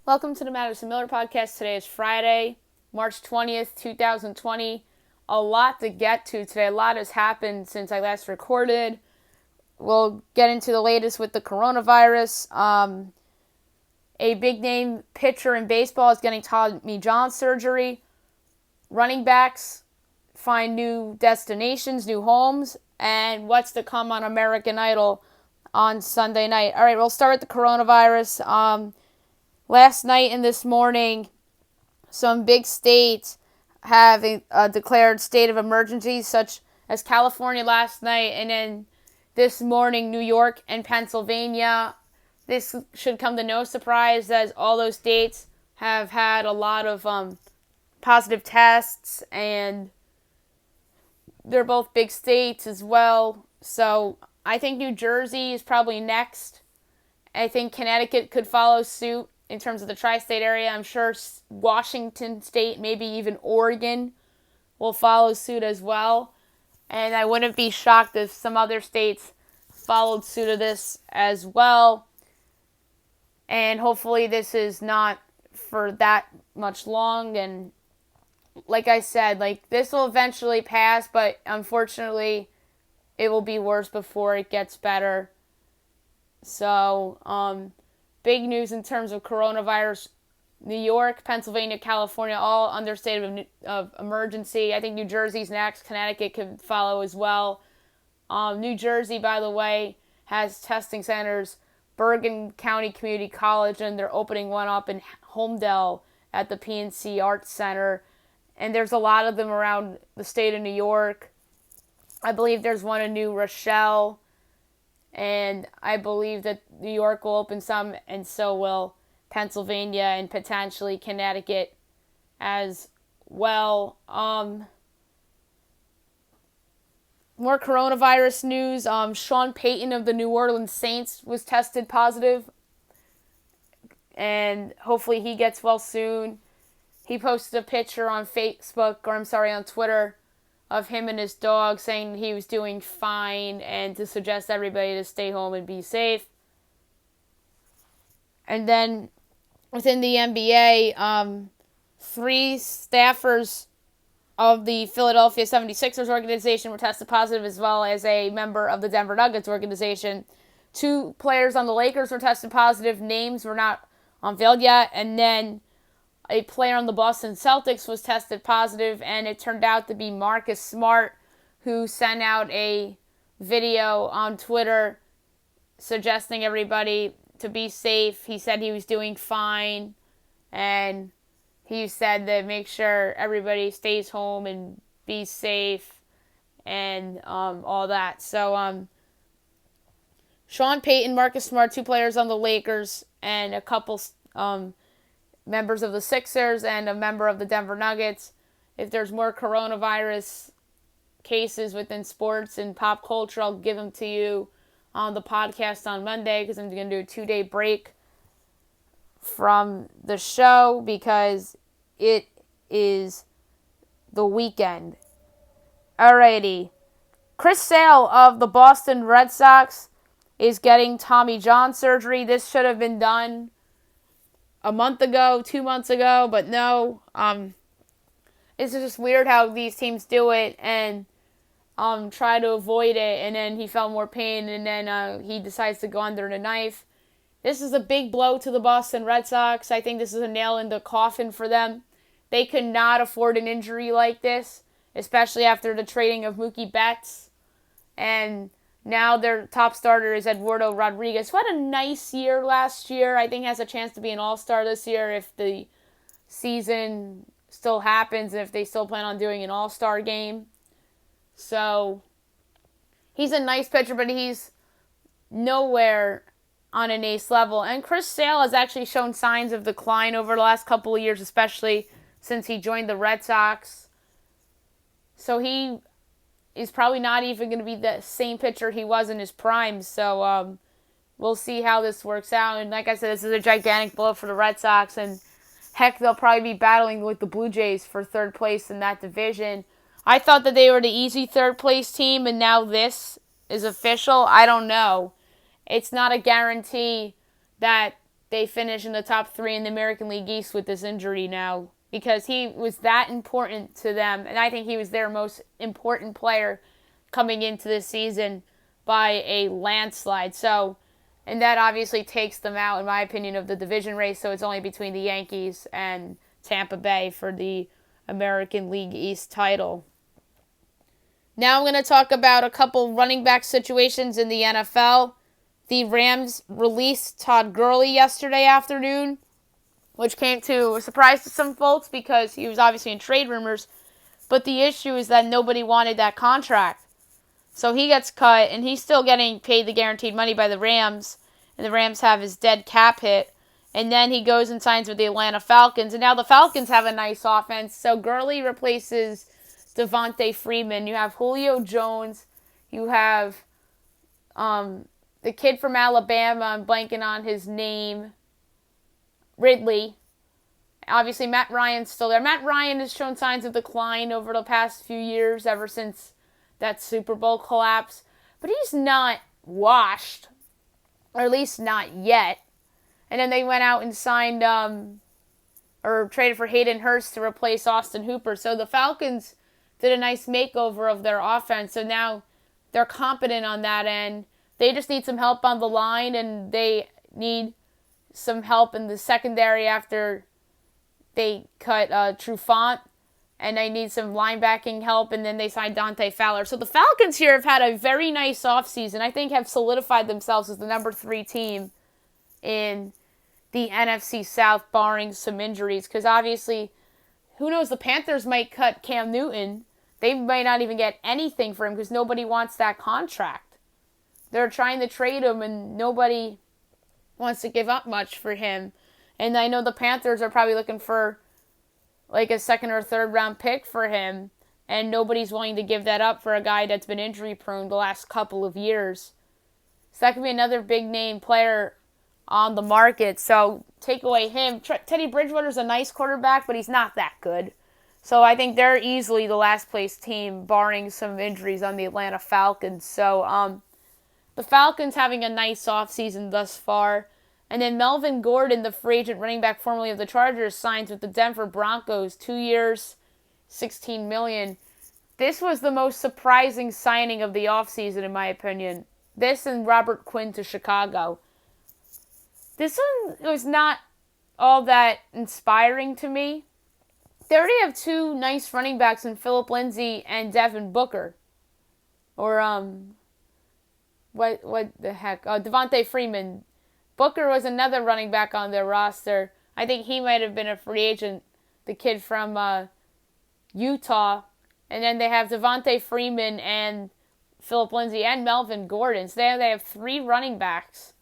Welcome to the Madison Miller Podcast. Today is Friday, March 20th, 2020. A lot to get to today. A lot has happened since I last recorded. We'll get into the latest with the coronavirus. A big-name pitcher in baseball is getting Tommy John surgery. Running backs find new destinations, new homes, and what's to come on American Idol on Sunday night. All right, we'll start with the coronavirus. Last night and this morning, some big states have declared state of emergency, such as California last night, and then this morning, New York and Pennsylvania. This should come to no surprise, as all those states have had a lot of positive tests, and they're both big states as well. So I think New Jersey is probably next. I think Connecticut could follow suit in terms of the tri-state area. I'm sure Washington State, maybe even Oregon, will follow suit as well. And I wouldn't be shocked if some other states followed suit of this as well. And hopefully this is not for that much long. And like I said, this will eventually pass, but unfortunately it will be worse before it gets better. So, big news in terms of coronavirus. New York, Pennsylvania, California, all under state of emergency. I think New Jersey's next. Connecticut could follow as well. New Jersey, by the way, has testing centers. Bergen County Community College, and they're opening one up in Holmdel at the PNC Arts Center. And there's a lot of them around the state of New York. I believe there's one in New Rochelle. And I believe that New York will open some, and so will Pennsylvania and potentially Connecticut as well. More coronavirus news. Sean Payton of the New Orleans Saints was tested positive, and hopefully he gets well soon. He posted a picture on on Twitter, of him and his dog, saying he was doing fine and to suggest everybody to stay home and be safe. And then within the NBA, 3 staffers of the Philadelphia 76ers organization were tested positive, as well as a member of the Denver Nuggets organization. 2 players on the Lakers were tested positive. Names were not unveiled yet. And then a player on the Boston Celtics was tested positive, and it turned out to be Marcus Smart, who sent out a video on Twitter suggesting everybody to be safe. He said he was doing fine, and he said that make sure everybody stays home and be safe and all that. So Sean Payton, Marcus Smart, 2 players on the Lakers, and a couple members of the Sixers and a member of the Denver Nuggets. If there's more coronavirus cases within sports and pop culture, I'll give them to you on the podcast on Monday, because I'm going to do a 2-day break from the show because it is the weekend. Alrighty. Chris Sale of the Boston Red Sox is getting Tommy John surgery. This should have been done a month ago, 2 months ago, but no. It's just weird how these teams do it and try to avoid it, and then he felt more pain, and then he decides to go under the knife. This is a big blow to the Boston Red Sox. I think this is a nail in the coffin for them. They could not afford an injury like this, especially after the trading of Mookie Betts. And now their top starter is Eduardo Rodriguez, who had a nice year last year. I think has a chance to be an all-star this year if the season still happens and if they still plan on doing an all-star game. So he's a nice pitcher, but he's nowhere on an ace level. And Chris Sale has actually shown signs of decline over the last couple of years, especially since he joined the Red Sox. So he is probably not even going to be the same pitcher he was in his prime. So we'll see how this works out. And like I said, this is a gigantic blow for the Red Sox. And heck, they'll probably be battling with the Blue Jays for third place in that division. I thought that they were the easy third place team, and now this is official. I don't know. It's not a guarantee that they finish in the top 3 in the American League East with this injury now, because he was that important to them, and I think he was their most important player coming into this season by a landslide. So, and that obviously takes them out, in my opinion, of the division race, so it's only between the Yankees and Tampa Bay for the American League East title. Now I'm going to talk about a couple running back situations in the NFL. The Rams released Todd Gurley yesterday afternoon, which came to a surprise to some folks because he was obviously in trade rumors. But the issue is that nobody wanted that contract. So he gets cut, and he's still getting paid the guaranteed money by the Rams. And the Rams have his dead cap hit. And then he goes and signs with the Atlanta Falcons. And now the Falcons have a nice offense. So Gurley replaces Devontae Freeman. You have Julio Jones. You have the kid from Alabama. I'm blanking on his name. Ridley. Obviously, Matt Ryan's still there. Matt Ryan has shown signs of decline over the past few years, ever since that Super Bowl collapse. But he's not washed, or at least not yet. And then they went out and signed or traded for Hayden Hurst to replace Austin Hooper. So the Falcons did a nice makeover of their offense. So now they're competent on that end. They just need some help on the line, and they need some help in the secondary after they cut Trufant, and they need some linebacking help, and then they signed Dante Fowler. So the Falcons here have had a very nice offseason. I think have solidified themselves as the number 3 team in the NFC South, barring some injuries, because obviously, who knows, the Panthers might cut Cam Newton. They might not even get anything for him because nobody wants that contract. They're trying to trade him, and nobody wants to give up much for him. And I know the Panthers are probably looking for like a second or third round pick for him, and nobody's willing to give that up for a guy that's been injury prone the last couple of years. So that could be another big name player on the market. So take away him. Teddy Bridgewater's a nice quarterback, but he's not that good. So I think they're easily the last place team, barring some injuries on the Atlanta Falcons. So the Falcons having a nice offseason thus far. And then Melvin Gordon, the free agent running back formerly of the Chargers, signs with the Denver Broncos, 2 years, $16 million. This was the most surprising signing of the offseason, in my opinion. This and Robert Quinn to Chicago. This one was not all that inspiring to me. They already have 2 nice running backs in Phillip Lindsay and Devin Booker. Or, what the heck? Devontae Freeman. Booker was another running back on their roster. I think he might have been a free agent, the kid from Utah. And then they have Devontae Freeman and Phillip Lindsay and Melvin Gordon. So they have 3 running backs.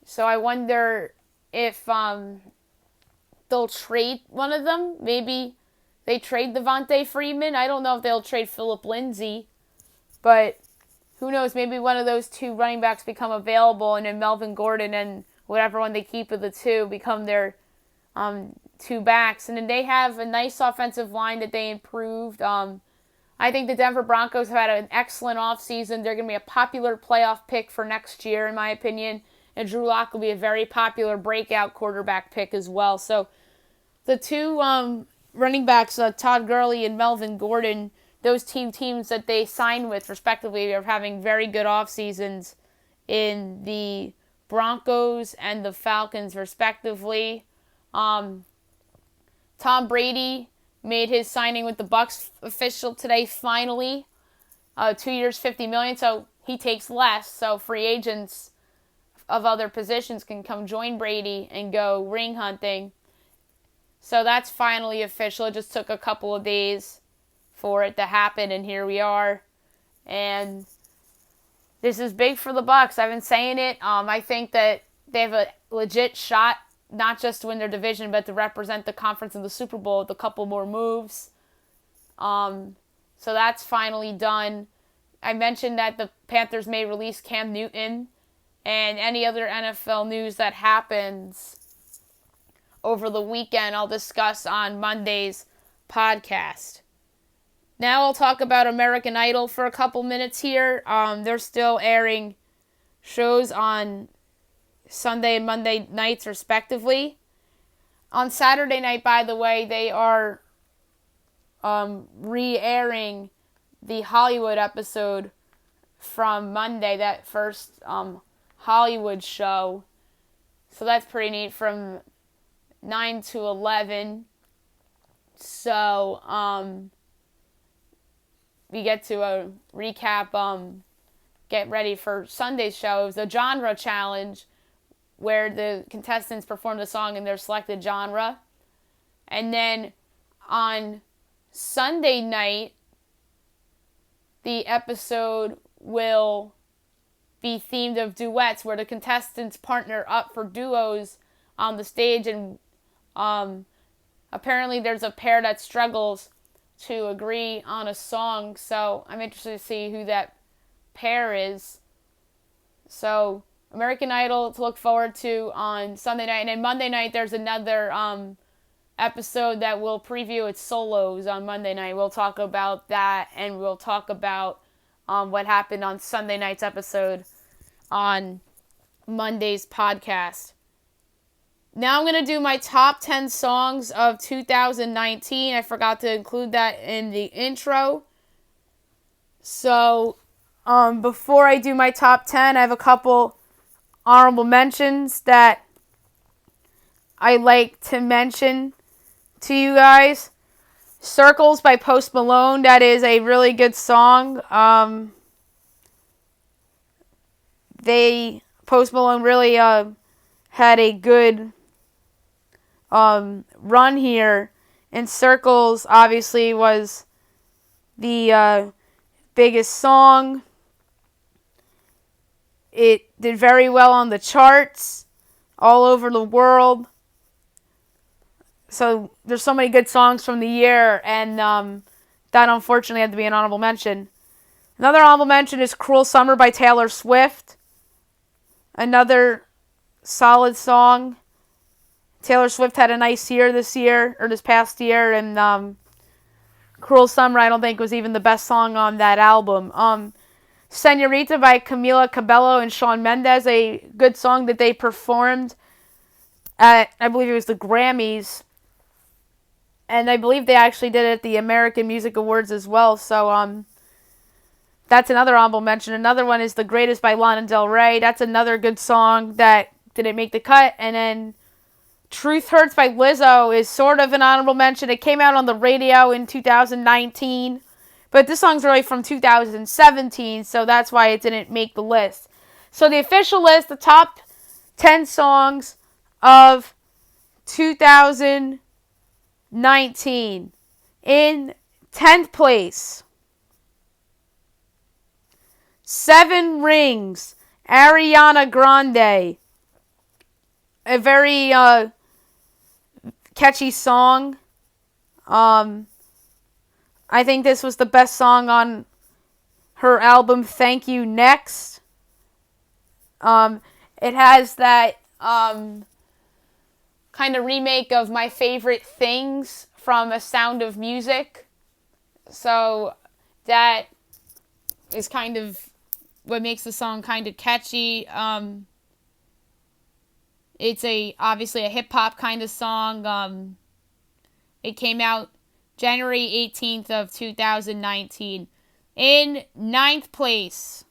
So I wonder if they'll trade one of them. Maybe they trade Devontae Freeman. I don't know if they'll trade Phillip Lindsay. But who knows, maybe one of those 2 running backs become available, and then Melvin Gordon and whatever one they keep of the 2 become their 2 backs. And then they have a nice offensive line that they improved. I think the Denver Broncos have had an excellent offseason. They're going to be a popular playoff pick for next year, in my opinion. And Drew Lock will be a very popular breakout quarterback pick as well. So the 2 running backs, Todd Gurley and Melvin Gordon, those teams that they signed with, respectively, are having very good off seasons in the Broncos and the Falcons, respectively. Tom Brady made his signing with the Bucs official today, finally. 2 years, $50 million, so he takes less. So free agents of other positions can come join Brady and go ring hunting. So that's finally official. It just took a couple of days for it to happen, and here we are. And this is big for the Bucs. I've been saying it. I think that they have a legit shot, not just to win their division, but to represent the conference in the Super Bowl with a couple more moves. So that's finally done. I mentioned that the Panthers may release Cam Newton, and any other NFL news that happens over the weekend I'll discuss on Monday's podcast. Now I'll talk about American Idol for a couple minutes here. They're still airing shows on Sunday and Monday nights, respectively. On Saturday night, by the way, they are re-airing the Hollywood episode from Monday, that first Hollywood show. So that's pretty neat, from 9 to 11. So we get to recap, get ready for Sunday's show. It was a genre challenge where the contestants performed a song in their selected genre. And then on Sunday night, the episode will be themed of duets, where the contestants partner up for duos on the stage, and apparently there's a pair that struggles to agree on a song, so I'm interested to see who that pair is. So American Idol to look forward to on Sunday night, and then Monday night there's another episode that will preview its solos on Monday night. We'll talk about that, and we'll talk about what happened on Sunday night's episode on Monday's podcast. Now I'm going to do my top 10 songs of 2019. I forgot to include that in the intro. So, before I do my top 10, I have a couple honorable mentions that I like to mention to you guys. Circles by Post Malone. That is a really good song. Post Malone really had a good run here, and Circles obviously was the biggest song. It did very well on the charts all over the world. So there's so many good songs from the year, and that unfortunately had to be an honorable mention. Another honorable mention is Cruel Summer by Taylor Swift. Another solid song. Taylor Swift had a nice year this past year, and Cruel Summer I don't think was even the best song on that album. Senorita by Camila Cabello and Shawn Mendes, a good song that they performed at, I believe it was the Grammys, and I believe they actually did it at the American Music Awards as well, so that's another honorable mention. Another one is The Greatest by Lana Del Rey. That's another good song that didn't make the cut. And then Truth Hurts by Lizzo is sort of an honorable mention. It came out on the radio in 2019, but this song's really from 2017, so that's why it didn't make the list. So the official list, the top 10 songs of 2019. In 10th place, Seven Rings, Ariana Grande. A very catchy song. I think this was the best song on her album Thank You Next. It has that kind of remake of My Favorite Things from A Sound of Music. So that is kind of what makes the song kind of catchy. It's obviously a hip-hop kind of song. It came out January 18th of 2019. In 9th place,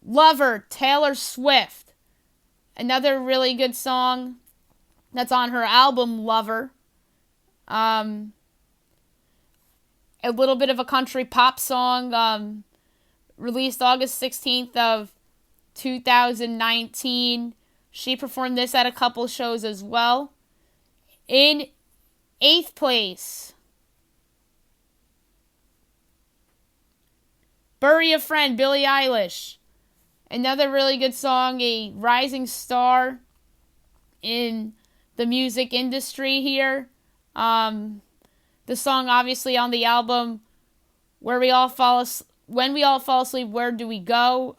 Lover, Taylor Swift. Another really good song that's on her album, Lover. A little bit of a country pop song, released August 16th of 2019. She performed this at a couple shows as well. In 8th place, Bury a Friend, Billie Eilish. Another really good song, a rising star in the music industry here. The song obviously on the album When We All Fall Asleep, Where Do We Go?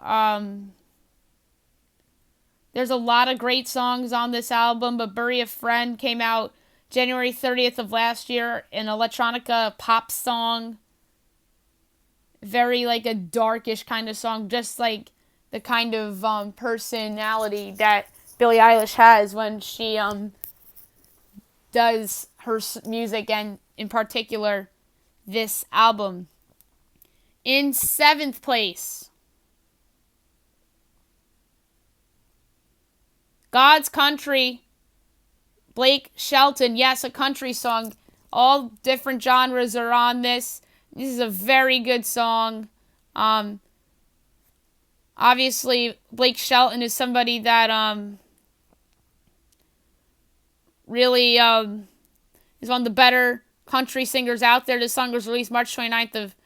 There's a lot of great songs on this album, but Bury a Friend came out January 30th of last year, an electronica pop song. Very like a darkish kind of song, just like the kind of personality that Billie Eilish has when she does her music, and in particular this album. In 7th place, God's Country, Blake Shelton. Yes, a country song. All different genres are on this. This is a very good song. Obviously, Blake Shelton is somebody that really is one of the better country singers out there. This song was released March 29th of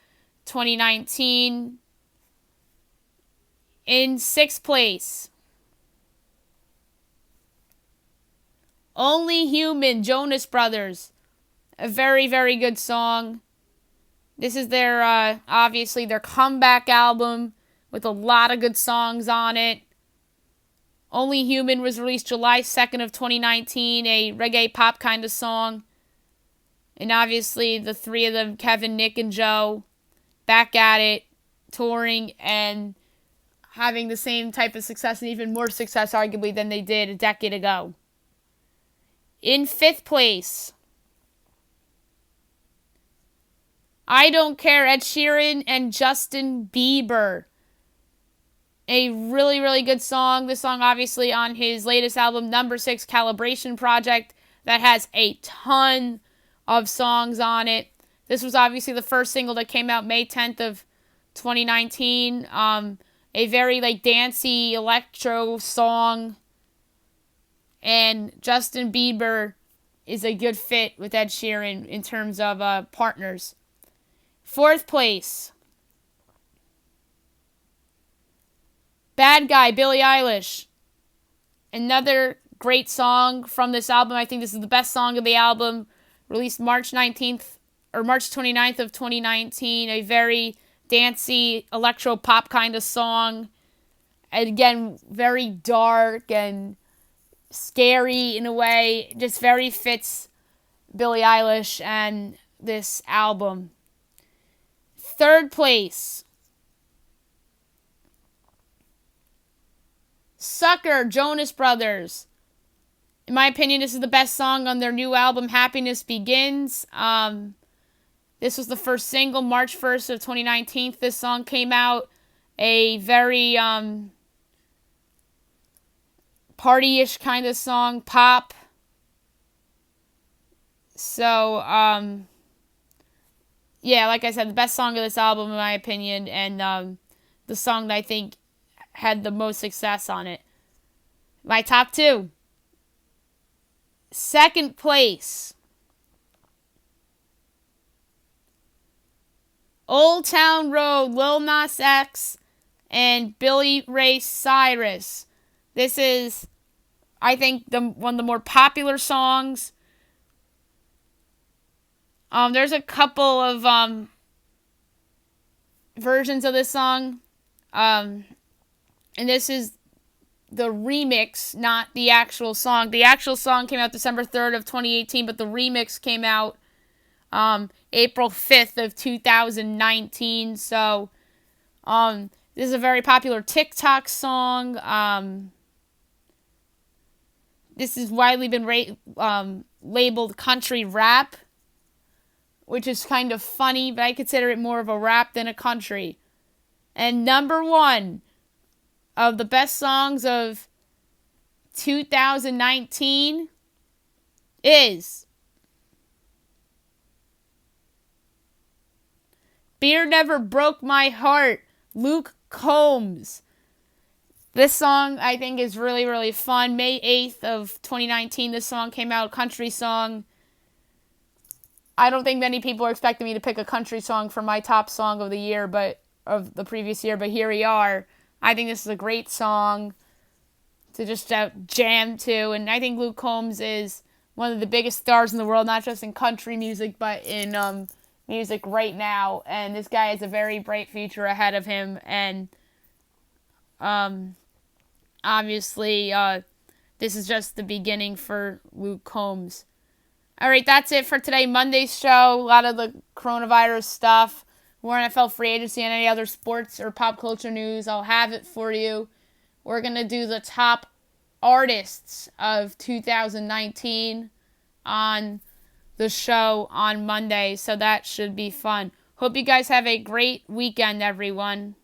2019. In 6th place, Only Human, Jonas Brothers. A very, very good song. This is their, obviously, their comeback album with a lot of good songs on it. Only Human was released July 2nd of 2019, a reggae pop kind of song. And obviously, the three of them, Kevin, Nick, and Joe, back at it, touring and having the same type of success, and even more success, arguably, than they did a decade ago. In 5th place, I Don't Care, Ed Sheeran and Justin Bieber. A really, really good song. This song, obviously, on his latest album, Number 6 Calibration Project, that has a ton of songs on it. This was obviously the first single that came out May 10th of 2019. A very, dancey electro song. And Justin Bieber is a good fit with Ed Sheeran in terms of partners. 4th place, Bad Guy, Billie Eilish. Another great song from this album. I think this is the best song of the album. Released March 29th of 2019. A very dancey electro pop kind of song. And again, very dark and scary in a way. Just very fits Billie Eilish and this album. 3rd place, Sucker, Jonas Brothers. In my opinion, this is the best song on their new album, Happiness Begins. This was the first single, March 1st of 2019. This song came out. A very party-ish kind of song, pop. So, yeah, like I said, the best song of this album, in my opinion, and the song that I think had the most success on it. My top 2. 2nd place, Old Town Road, Lil Nas X and Billy Ray Cyrus. This is, I think, one of the more popular songs. There's a couple of versions of this song. And this is the remix, not the actual song. The actual song came out December 3rd of 2018, but the remix came out April 5th of 2019. So this is a very popular TikTok song. This has widely been labeled country rap, which is kind of funny, but I consider it more of a rap than a country. And number 1 of the best songs of 2019 is Beer Never Broke My Heart, Luke Combs. This song, I think, is really, really fun. May 8th of 2019, this song came out, country song. I don't think many people are expecting me to pick a country song for my top song of the year, but of the previous year, but here we are. I think this is a great song to just jam to, and I think Luke Combs is one of the biggest stars in the world, not just in country music, but in music right now, and this guy has a very bright future ahead of him, and obviously this is just the beginning for Luke Combs. All right, that's it for today, Monday's show. A lot of the coronavirus stuff. more NFL free agency and any other sports or pop culture news, I'll have it for you. We're going to do the top artists of 2019 on the show on Monday, so that should be fun. Hope you guys have a great weekend, everyone.